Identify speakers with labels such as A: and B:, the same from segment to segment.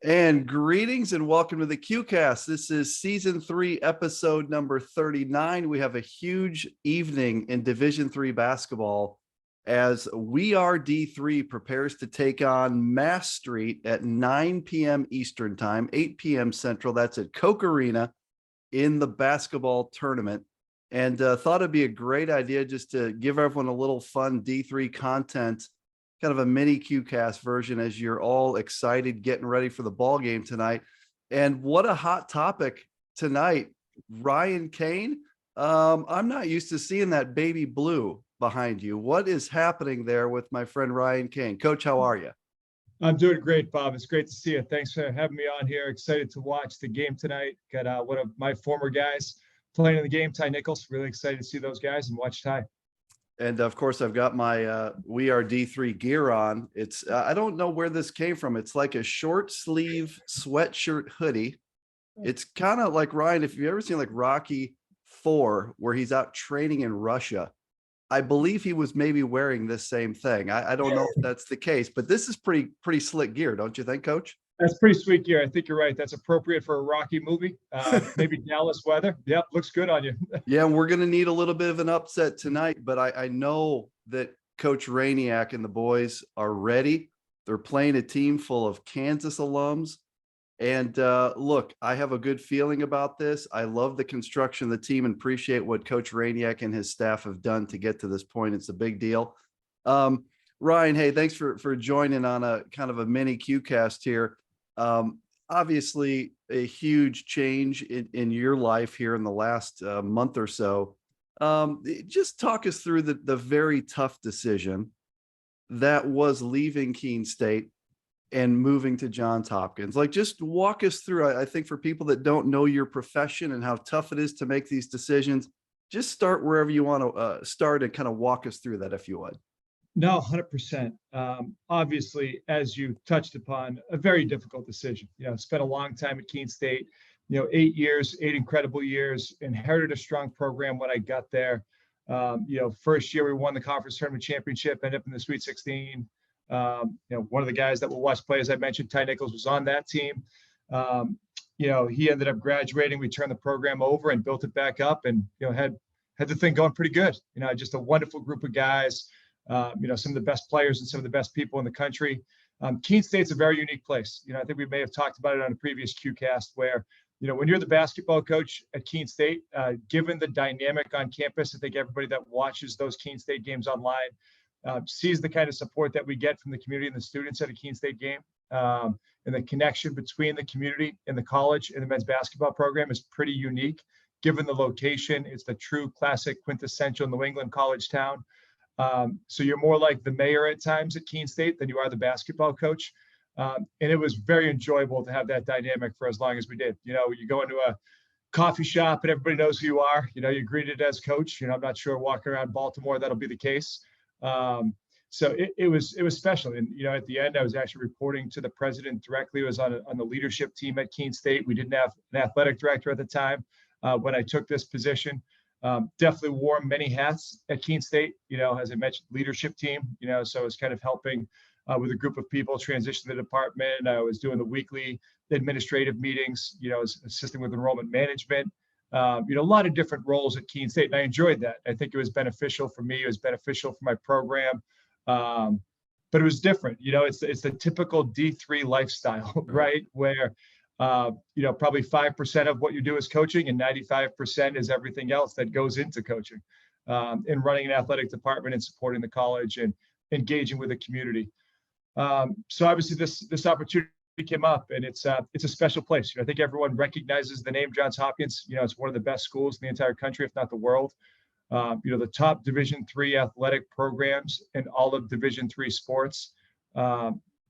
A: And greetings and welcome to the QCast. This is season 3, episode number 39. We have a huge evening in Division 3 basketball as We Are D3 prepares to take on Mass Street at 9 p.m. Eastern time, 8 p.m. Central. That's at Coke Arena in the basketball tournament. And thought it'd be a great idea just to give everyone a little fun D3 content, kind of a mini QCast version as you're all excited getting ready for the ball game tonight. And what a hot topic tonight, Ryan Cain. I'm not used to seeing that baby blue behind you. What is happening there with my friend Ryan Cain? Coach, how are you?
B: I'm doing great, Bob. It's great to see you. Thanks for having me on here. Excited to watch the game tonight. Got one of my former guys playing in the game, Ty Nichols. Really excited to see those guys and watch Ty.
A: And of course, I've got my We Are D3 gear on. It's I don't know where this came from. It's like a short sleeve sweatshirt hoodie. It's kind of like, Ryan, if you've ever seen like Rocky 4, where he's out training in Russia, I believe he was maybe wearing this same thing. I don't know if that's the case, but this is pretty slick gear, don't you think, Coach?
B: That's pretty sweet gear. I think you're right. That's appropriate for a Rocky movie. Maybe Dallas weather. Yep, looks good on you.
A: Yeah, we're going to need a little bit of an upset tonight, but I know that Coach Rainiak and the boys are ready. They're playing a team full of Kansas alums. And look, I have a good feeling about this. I love the construction of the team and appreciate what Coach Rainiak and his staff have done to get to this point. It's a big deal. Ryan, hey, thanks for joining on a kind of a mini QCast here. Obviously a huge change in your life here in the last month or so. Just talk us through the very tough decision that was leaving Keene State and moving to Johns Hopkins. Like, just walk us through. I think for people that don't know your profession and how tough it is to make these decisions, just start wherever you want to start and kind of walk us through that, if you would.
B: No, 100%. Obviously, as you touched upon, a very difficult decision. Spent a long time at Keene State, 8 years, 8 incredible years, inherited a strong program when I got there. First year we won the conference tournament championship, ended up in the Sweet 16. One of the guys that will watch play, as I mentioned, Ty Nichols, was on that team. He ended up graduating. We turned the program over and built it back up, and had the thing going pretty good. Just a wonderful group of guys. Some of the best players and some of the best people in the country. Keene State's a very unique place. I think we may have talked about it on a previous QCast where, when you're the basketball coach at Keene State, given the dynamic on campus, I think everybody that watches those Keene State games online sees the kind of support that we get from the community and the students at a Keene State game. And the connection between the community and the college and the men's basketball program is pretty unique. Given the location, it's the true classic quintessential New England college town. So you're more like the mayor at times at Keene State than you are the basketball coach. And it was very enjoyable to have that dynamic for as long as we did. You go into a coffee shop and everybody knows who you are. You're greeted as coach. I'm not sure walking around Baltimore that'll be the case. So it was special. And, at the end, I was actually reporting to the president directly. I was on the leadership team at Keene State. We didn't have an athletic director at the time when I took this position. Definitely wore many hats at Keene State, as I mentioned, leadership team, so I was kind of helping with a group of people transition the department. I was doing the weekly administrative meetings, assisting with enrollment management, a lot of different roles at Keene State. And I enjoyed that. I think it was beneficial for me. It was beneficial for my program. But it was different. It's the typical D3 lifestyle, right? Where probably 5% of what you do is coaching and 95% is everything else that goes into coaching, and running an athletic department and supporting the college and engaging with the community. So obviously this opportunity came up, and it's a special place. I think everyone recognizes the name Johns Hopkins. It's one of the best schools in the entire country, if not the world. The top Division III athletic programs in all of Division III sports.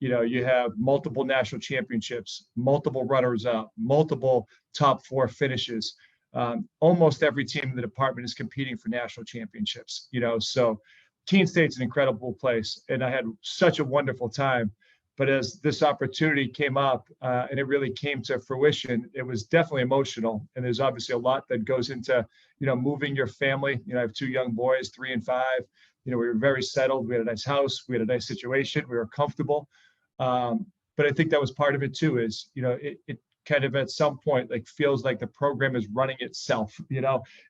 B: You have multiple national championships, multiple runners-up, multiple top 4 finishes. Almost every team in the department is competing for national championships. So Keene State's an incredible place, and I had such a wonderful time. But as this opportunity came up and it really came to fruition, it was definitely emotional. And there's obviously a lot that goes into, moving your family. I have 2 young boys, 3 and 5. We were very settled. We had a nice house. We had a nice situation. We were comfortable. But I think that was part of it too, is, it kind of at some point like feels like the program is running itself.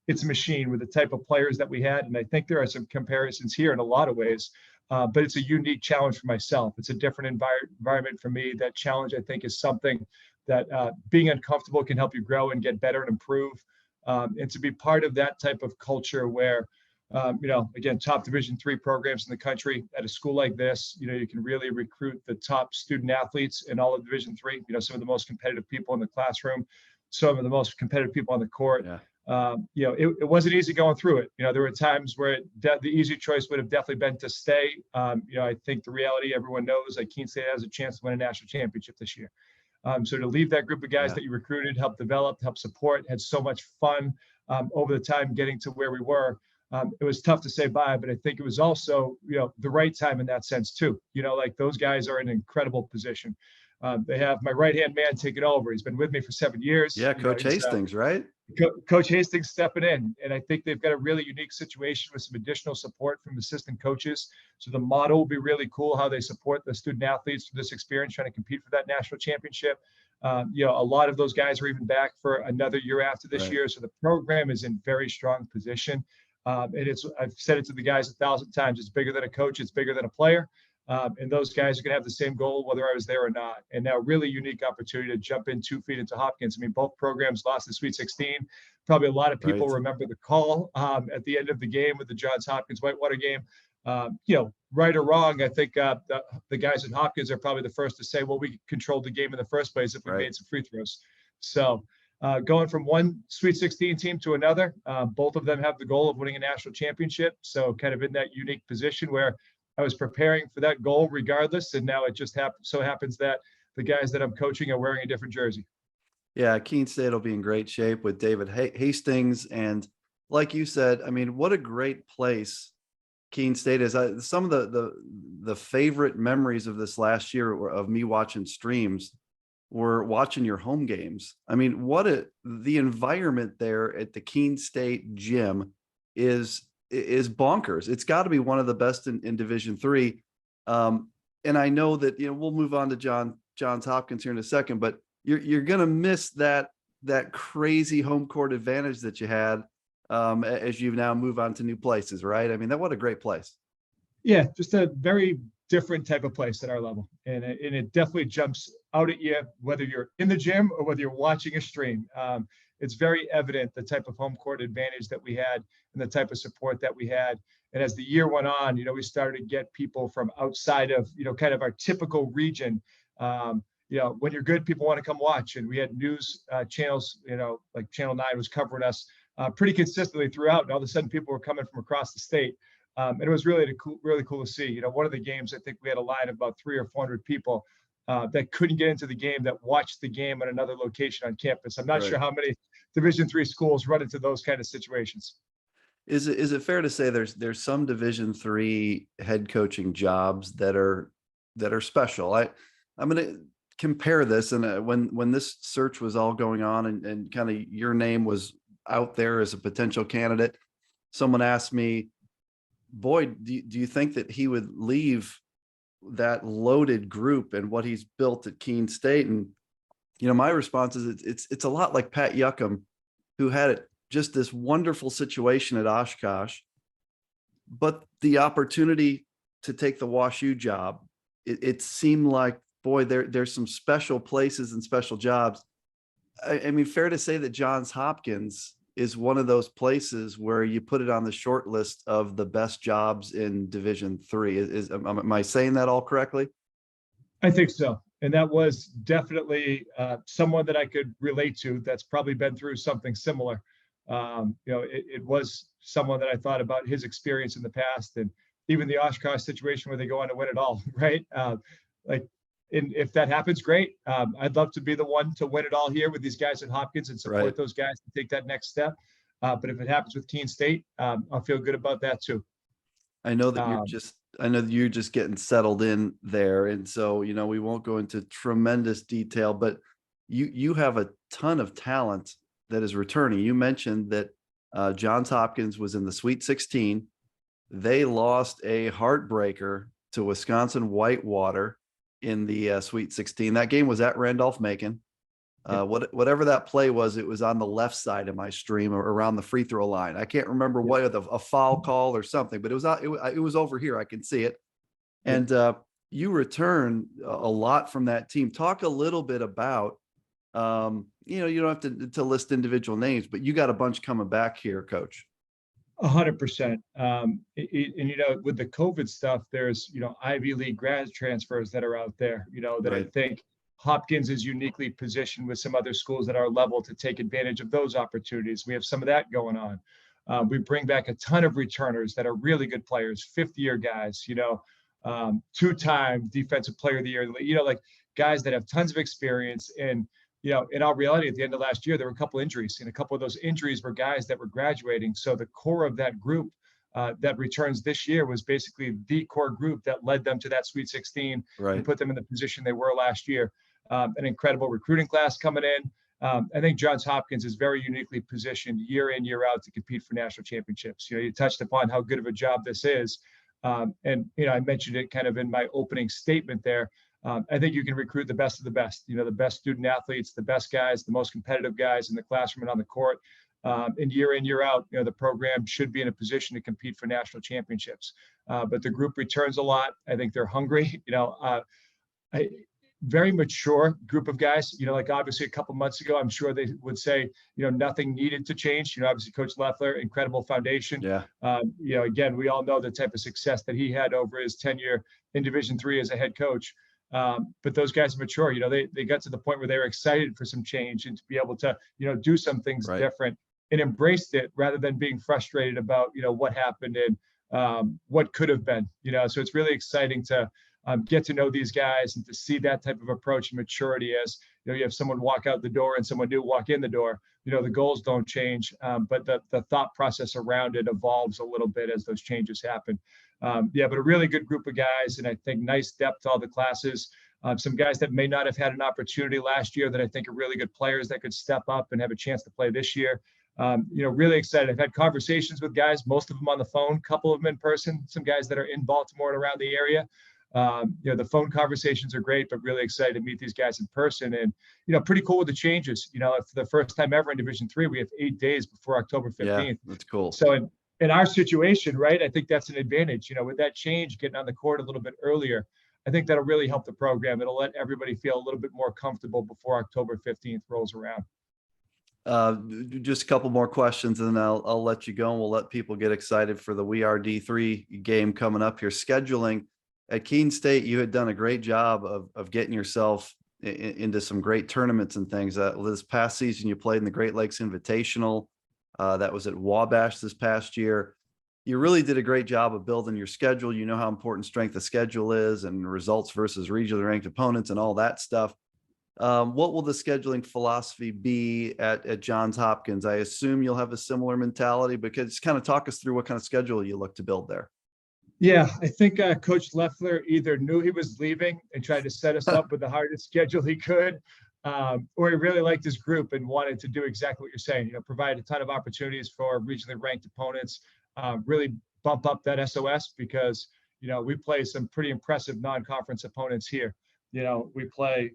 B: It's a machine with the type of players that we had. And I think there are some comparisons here in a lot of ways. But it's a unique challenge for myself. It's a different environment for me. That challenge, I think, is something that being uncomfortable can help you grow and get better and improve. And to be part of that type of culture where, again, top Division III programs in the country at a school like this, you can really recruit the top student athletes in all of Division III, some of the most competitive people in the classroom, some of the most competitive people on the court.
A: Yeah.
B: It wasn't easy going through it. There were times where the easy choice would have definitely been to stay. I think the reality, everyone knows, like Keene State has a chance to win a national championship this year. So to leave that group of guys that you recruited, helped develop, helped support, had so much fun over the time getting to where we were. It was tough to say bye, but I think it was also, the right time in that sense too. Like those guys are in an incredible position. They have my right-hand man taking over. He's been with me for 7 years.
A: Yeah, Coach Hastings, right?
B: Coach Hastings stepping in. And I think they've got a really unique situation with some additional support from assistant coaches. So the model will be really cool, how they support the student athletes through this experience, trying to compete for that national championship. A lot of those guys are even back for another year after this year. So the program is in very strong position. And I've said it to the guys 1,000 times. It's bigger than a coach. It's bigger than a player. And those guys are going to have the same goal, whether I was there or not. And now really unique opportunity to jump in 2 feet into Hopkins. I mean, both programs lost the Sweet 16. Probably a lot of people remember the call at the end of the game with the Johns Hopkins Whitewater game. Right or wrong, I think the guys at Hopkins are probably the first to say, well, we controlled the game in the first place if we made some free throws. So going from one Sweet 16 team to another, both of them have the goal of winning a national championship. So kind of in that unique position where I was preparing for that goal regardless. And now it just so happens that the guys that I'm coaching are wearing a different jersey.
A: Yeah, Keene State will be in great shape with David Hastings. And like you said, I mean, what a great place Keene State is. Some of the favorite memories of this last year of me watching streams were watching your home games. I mean, the environment there at the Keene State gym is bonkers. It's got to be one of the best in Division III. And I know that, we'll move on to Johns Hopkins here in a second, but you're going to miss that crazy home court advantage that you had as you now move on to new places, right? I mean, what a great place.
B: Yeah, just a very different type of place at our level. And it definitely jumps out at you, whether you're in the gym or whether you're watching a stream. It's very evident the type of home court advantage that we had and the type of support that we had. And as the year went on, we started to get people from outside of, kind of our typical region. When you're good, people want to come watch. And we had news channels, like Channel 9 was covering us pretty consistently throughout. And all of a sudden people were coming from across the state. And it was really cool to see. One of the games, I think we had a line of about 300 or 400 people that couldn't get into the game, that watched the game at another location on campus. I'm not sure how many Division III schools run into those kind of situations.
A: Is it fair to say there's some Division III head coaching jobs that are special? I'm going to compare this, and when this search was all going on and kind of your name was out there as a potential candidate, someone asked me, Boyd, do you think that he would leave that loaded group and what he's built at Keene State? And my response is it's a lot like Pat Yuckham, who had just this wonderful situation at Oshkosh, but the opportunity to take the WashU job, it seemed like, boy, there's some special places and special jobs. I mean, fair to say that Johns Hopkins is one of those places where you put it on the short list of the best jobs in Division III. Am I saying that all correctly?
B: I think so. And that was definitely someone that I could relate to that's probably been through something similar. It was someone that I thought about his experience in the past, and even the Oshkosh situation where they go on to win it all, right? And if that happens, great. I'd love to be the one to win it all here with these guys at Hopkins and support those guys to take that next step. But if it happens with Keene State, I'll feel good about that too.
A: I know that you're just getting settled in there. And so, we won't go into tremendous detail, but you have a ton of talent that is returning. You mentioned that Johns Hopkins was in the Sweet 16. They lost a heartbreaker to Wisconsin Whitewater. in the Sweet 16. That game was at Randolph-Macon.
B: Yeah.
A: Whatever that play was, it was on the left side of my stream or around the free throw line. I can't remember what a foul call or something, but it was over here. I can see it. And you return a lot from that team. Talk a little bit about, you don't have to list individual names, but you got a bunch coming back here, Coach.
B: 100%. And with the COVID stuff, there's Ivy League grad transfers that are out there. That
A: Right.
B: I think Hopkins is uniquely positioned with some other schools at our level to take advantage of those opportunities. We have some of that going on. We bring back a ton of returners that are really good players, fifth-year guys. Two-time defensive player of the year. Like guys that have tons of experience. And in all reality, at the end of last year, there were a couple injuries, and a couple of those injuries were guys that were graduating. So the core of that group that returns this year was basically the core group that led them to that Sweet 16 and put them in the position they were last year. An incredible recruiting class coming in. I think Johns Hopkins is very uniquely positioned year in, year out to compete for national championships. You touched upon how good of a job this is. And I mentioned it kind of in my opening statement there. I think you can recruit the best of the best, the best student athletes, the best guys, the most competitive guys in the classroom and on the court. And year in, year out, the program should be in a position to compete for national championships. But the group returns a lot. I think they're hungry. Very mature group of guys. Like obviously a couple months ago, I'm sure they would say, nothing needed to change. Obviously Coach Leffler, incredible foundation.
A: Yeah.
B: Again, we all know the type of success that he had over his tenure in Division III as a head coach. But those guys are mature. They got to the point where they were excited for some change and to be able to, do some things different and embraced it rather than being frustrated about, what happened and what could have been. So it's really exciting to get to know these guys and to see that type of approach and maturity as you have someone walk out the door and someone new walk in the door. The goals don't change, but the thought process around it evolves a little bit as those changes happen. But a really good group of guys, and I think nice depth to all the classes. Some guys that may not have had an opportunity last year that I think are really good players that could step up and have a chance to play this year. Really excited. I've had conversations with guys, most of them on the phone, a couple of them in person, some guys that are in Baltimore and around the area. The phone conversations are great, but really excited to meet these guys in person and, pretty cool with the changes. For the first time ever in Division III, we have 8 days before October 15th.
A: Yeah, that's cool.
B: So in our situation, right, I think that's an advantage, with that change, getting on the court a little bit earlier. I think that'll really help the program. It'll let everybody feel a little bit more comfortable before October 15th rolls around.
A: Just a couple more questions and then I'll let you go and we'll let people get excited for the We Are D3 game coming up here. Scheduling at Keene State, you had done a great job of getting yourself into some great tournaments and things. This past season, you played in the Great Lakes Invitational. That was at Wabash this past year. You really did a great job of building your schedule. You know how important strength of schedule is and results versus regionally ranked opponents and all that stuff. What will the scheduling philosophy be at Johns Hopkins? I assume you'll have a similar mentality, but just kind of talk us through what kind of schedule you look to build there.
B: Yeah, I think Coach Leffler either knew he was leaving and tried to set us up with the hardest schedule he could, or he really liked his group and wanted to do exactly what you're saying, provide a ton of opportunities for regionally ranked opponents, really bump up that SOS because, we play some pretty impressive non-conference opponents here. We play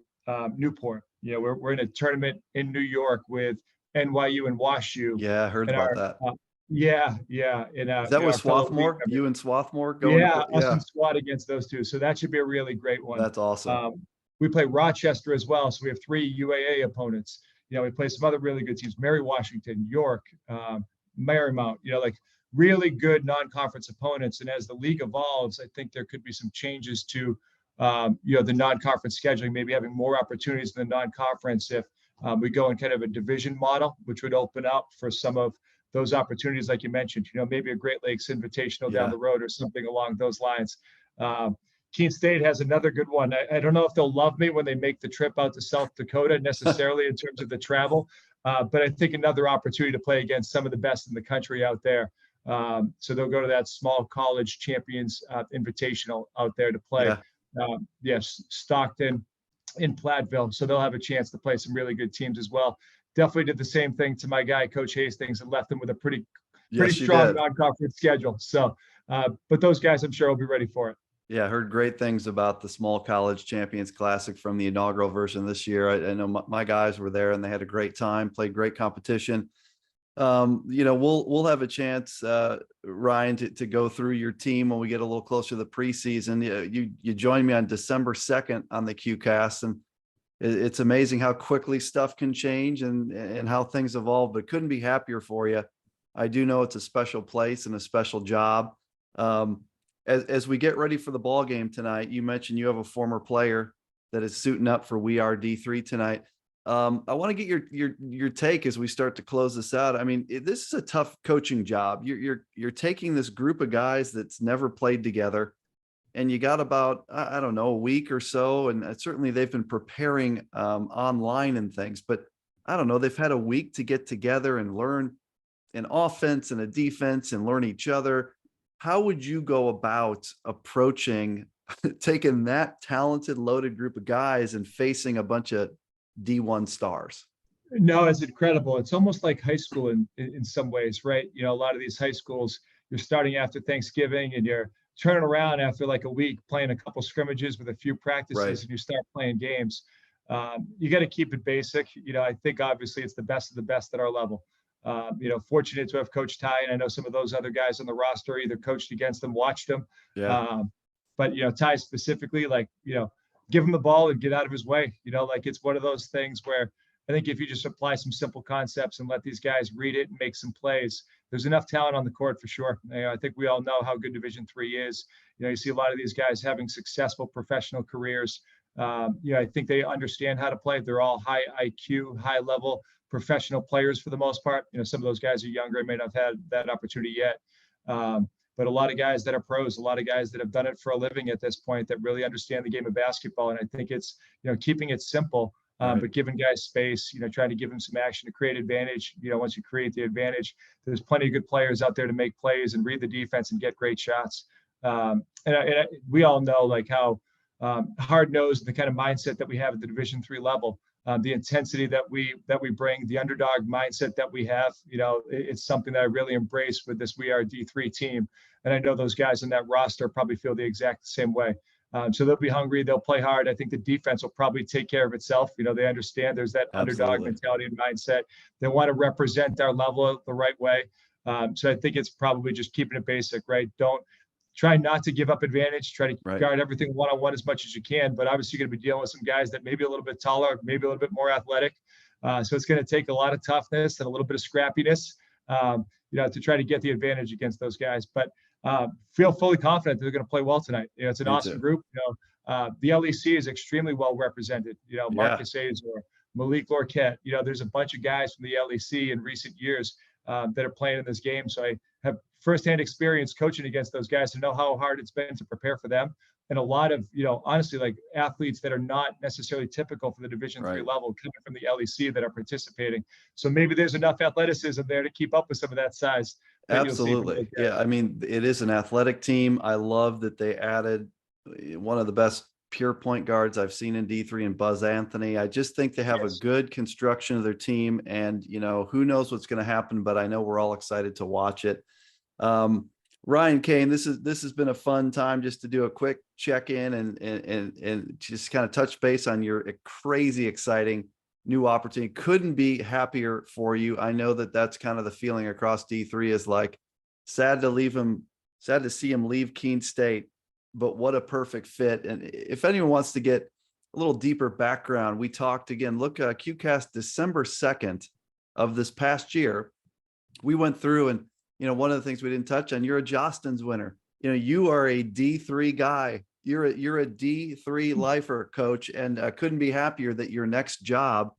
B: Newport. We're in a tournament in New York with NYU and WashU.
A: Yeah, I heard about that.
B: Yeah.
A: And, is that with Swarthmore? You and Swarthmore going?
B: Yeah, us and Swat against those two. So that should be a really great one.
A: That's awesome.
B: We play Rochester as well. So we have 3 UAA opponents. We play some other really good teams, Mary Washington, York, Marymount, really good non-conference opponents. And as the league evolves, I think there could be some changes to, the non-conference scheduling, maybe having more opportunities in the non-conference if we go in kind of a division model, which would open up for some of those opportunities, like you mentioned, maybe a Great Lakes Invitational down the road or something along those lines. Keene State has another good one. I don't know if they'll love me when they make the trip out to South Dakota necessarily in terms of the travel, but I think another opportunity to play against some of the best in the country out there. So they'll go to that small college champions invitational out there to play. Yes, Stockton in Platteville. So they'll have a chance to play some really good teams as well. Definitely did the same thing to my guy, Coach Hastings, and left him with a pretty strong non-conference schedule. So, but those guys, I'm sure, will be ready for it.
A: Yeah, I heard great things about the Small College Champions Classic from the inaugural version this year. I know my guys were there and they had a great time, played great competition. We'll have a chance, Ryan, to go through your team when we get a little closer to the preseason. You joined me on December 2nd on the QCast, and it's amazing how quickly stuff can change and how things evolve. But couldn't be happier for you. I do know it's a special place and a special job. Um, as we get ready for the ball game tonight, you mentioned you have a former player that is suiting up for We Are D3 tonight. I want to get your take as we start to close this out. I mean, this is a tough coaching job. You're taking this group of guys that's never played together, and you got about, I don't know, a week or so, and certainly they've been preparing online and things, but I don't know, they've had a week to get together and learn an offense and a defense and learn each other. How would you go about approaching taking that talented, loaded group of guys and facing a bunch of D1 stars?
B: No, it's incredible. It's almost like high school in some ways, right? You know, a lot of these high schools, you're starting after Thanksgiving and you're turning around after like a week, playing a couple scrimmages with a few practices,
A: Right.
B: and you start playing games. You got to keep it basic. You know, I think obviously it's the best of the best at our level. Fortunate to have Coach Ty, and I know some of those other guys on the roster either coached against them, watched them.
A: Yeah.
B: But Ty specifically, like, give him the ball and get out of his way. Like, it's one of those things where I think if you just apply some simple concepts and let these guys read it and make some plays, there's enough talent on the court for sure. I think we all know how good Division III is. You see a lot of these guys having successful professional careers. I think they understand how to play. They're all high IQ, high level professional players for the most part. Some of those guys are younger and may not have had that opportunity yet. But a lot of guys that are pros, a lot of guys that have done it for a living at this point that really understand the game of basketball. And I think it's, keeping it simple,
A: Right.
B: but giving guys space, trying to give them some action to create advantage. Once you create the advantage, there's plenty of good players out there to make plays and read the defense and get great shots. We all know like how hard-nosed, the kind of mindset that we have at the Division III level. The intensity that we bring, the underdog mindset that we have, it's something that I really embrace with this We Are D3 team. And I know those guys in that roster probably feel the exact same way. So they'll be hungry. They'll play hard. I think the defense will probably take care of itself. They understand there's that
A: Absolutely.
B: underdog mentality and mindset. They want to represent our level the right way. So I think it's probably just keeping it basic, right? Don't try not to give up advantage. Try to
A: Right.
B: guard everything one-on-one as much as you can. But obviously, you're going to be dealing with some guys that may be a little bit taller, maybe a little bit more athletic. So it's going to take a lot of toughness and a little bit of scrappiness, to try to get the advantage against those guys. But feel fully confident that they're going to play well tonight. It's an awesome group. The LEC is extremely well represented. Marcus Hayes or Malik Lorquette. There's a bunch of guys from the LEC in recent years that are playing in this game. So I have firsthand experience coaching against those guys to know how hard it's been to prepare for them. And a lot of, honestly, like athletes that are not necessarily typical for the Division III level coming from the LEC that are participating. So maybe there's enough athleticism there to keep up with some of that size.
A: Absolutely. Yeah. I mean, it is an athletic team. I love that they added one of the best pure point guards I've seen in D3 and Buzz Anthony. I just think they have a good construction of their team, and, who knows what's going to happen, but I know we're all excited to watch it. Ryan, Cain, this has been a fun time just to do a quick check-in and just kind of touch base on your crazy exciting new opportunity. Couldn't be happier for you. I know that that's kind of the feeling across D3 is like sad to see him leave Keene State, but what a perfect fit. And if anyone wants to get a little deeper background, we talked again, look, QCast December 2nd of this past year, we went through and, one of the things we didn't touch on, you're a Jostens winner. You are a D3 guy. You're a D3 lifer, coach, and couldn't be happier that your next job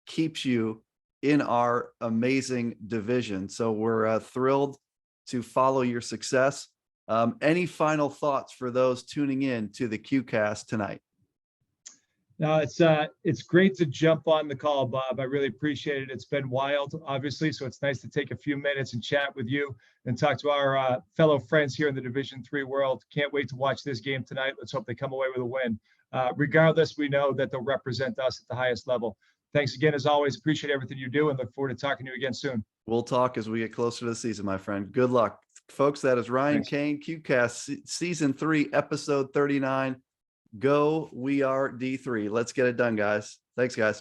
A: keeps you in our amazing division. So we're thrilled to follow your success. Any final thoughts for those tuning in to the QCast tonight?
B: No, it's great to jump on the call, Bob. I really appreciate it. It's been wild, obviously, so it's nice to take a few minutes and chat with you and talk to our fellow friends here in the Division III world. Can't wait to watch this game tonight. Let's hope they come away with a win. Regardless, we know that they'll represent us at the highest level. Thanks again, as always. Appreciate everything you do and look forward to talking to you again soon.
A: We'll talk as we get closer to the season, my friend. Good luck. folks. That is Ryan
B: Thanks.
A: Cain, QCast season 3, episode 39. Go, we are D3. Let's get it done, guys. Thanks, guys.